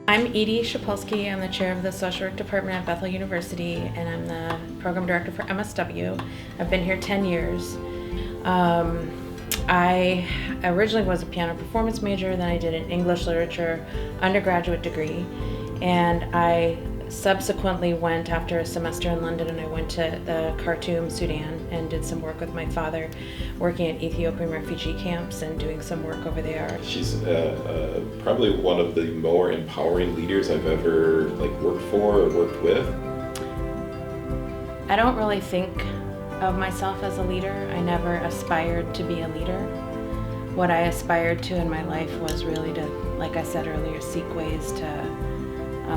I'm Eydie Shypulski. I'm the chair of the social work department at Bethel University, and I'm the program director for MSW. I've been here 10 years. I originally was a piano performance major, then I did an English literature undergraduate degree, and I subsequently went after a semester in London, and I went to the Khartoum, Sudan, and did some work with my father, working at Ethiopian refugee camps and doing some work over there. She's probably one of the more empowering leaders I've ever worked for or worked with. I don't really think of myself as a leader. I never aspired to be a leader. What I aspired to in my life was really to, like I said earlier, seek ways to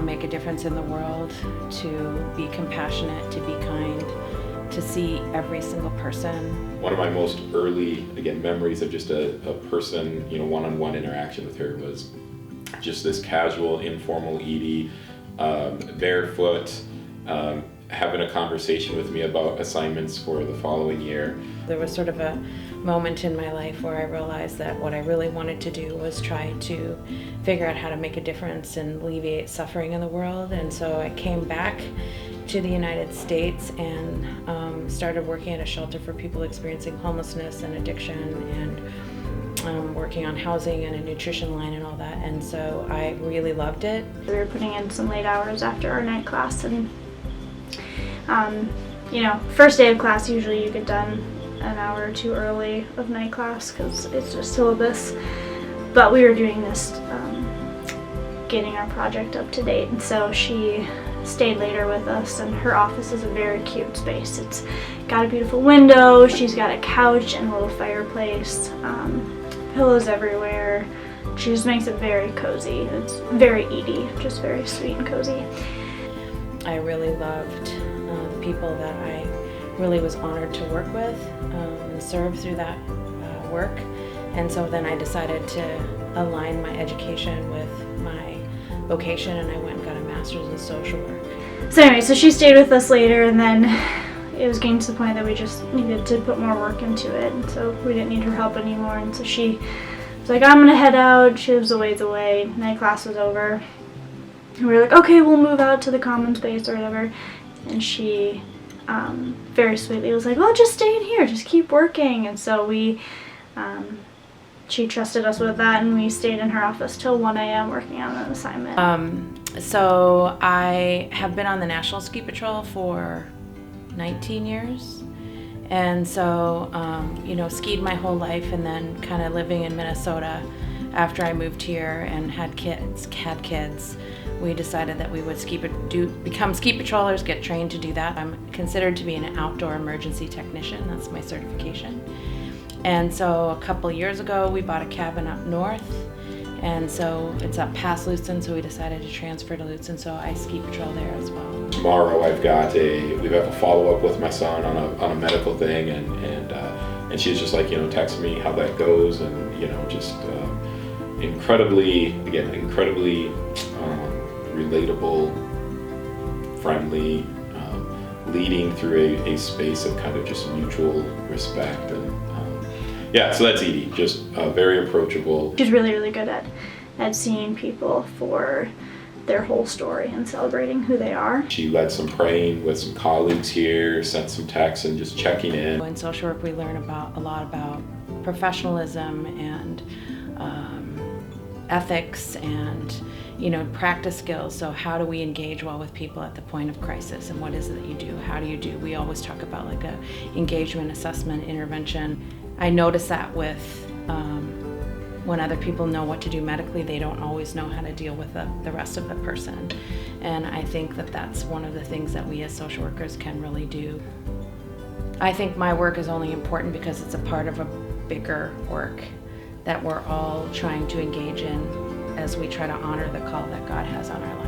make a difference in the world, to be compassionate, to be kind, to see every single person. One of my most early, memories of just a person, one-on-one interaction with her was just this casual, informal Eydie, barefoot, having a conversation with me about assignments for the following year. There was sort of a moment in my life where I realized that what I really wanted to do was try to figure out how to make a difference and alleviate suffering in the world. And so I came back to the United States and started working at a shelter for people experiencing homelessness and addiction, and working on housing and a nutrition line and all that. And so I really loved it. We were putting in some late hours after our night class, and first day of class, usually you get done an hour or two early of night class because it's just syllabus. But we were doing this, getting our project up to date, and so she stayed later with us, and her office is a very cute space. It's got a beautiful window, she's got a couch and a little fireplace, pillows everywhere. She just makes it very cozy. It's very Eydie, just very sweet and cozy. I really loved the people that I really was honored to work with and serve through that work. And so then I decided to align my education with my vocation, and I went and got a master's in social work. So anyway, so she stayed with us later, and then it was getting to the point that we just needed to put more work into it, and so we didn't need her help anymore. And so she was like, I'm gonna head out. She lives a ways away. Night class was over. And we were like, okay, we'll move out to the common space or whatever. And she very sweetly was like, well, just stay in here, just keep working. And so she trusted us with that, and we stayed in her office till 1 a.m. working on an assignment. So I have been on the National Ski Patrol for 19 years. And so, skied my whole life, and then kind of living in Minnesota after I moved here and had kids, we decided that we would become ski patrollers, get trained to do that. I'm considered to be an outdoor emergency technician. That's my certification. And so a couple years ago, we bought a cabin up north, and so it's up past Lutsen, so we decided to transfer to Lutsen, so I ski patrol there as well. Tomorrow we have a follow-up with my son on a medical thing, and she's just text me how that goes, and just incredibly relatable, friendly, leading through a space of kind of just mutual respect. And so that's Eydie, just very approachable. She's really, really good at seeing people for their whole story and celebrating who they are. She led some praying with some colleagues here, sent some texts, and just checking in. In social work, we learn a lot about professionalism and ethics and practice skills. So how do we engage well with people at the point of crisis, and what is it that you do? How do you do? We always talk about a engagement, assessment, intervention. I notice that with when other people know what to do medically, they don't always know how to deal with the rest of the person. And I think that that's one of the things that we as social workers can really do. I think my work is only important because it's a part of a bigger work that we're all trying to engage in as we try to honor the call that God has on our lives.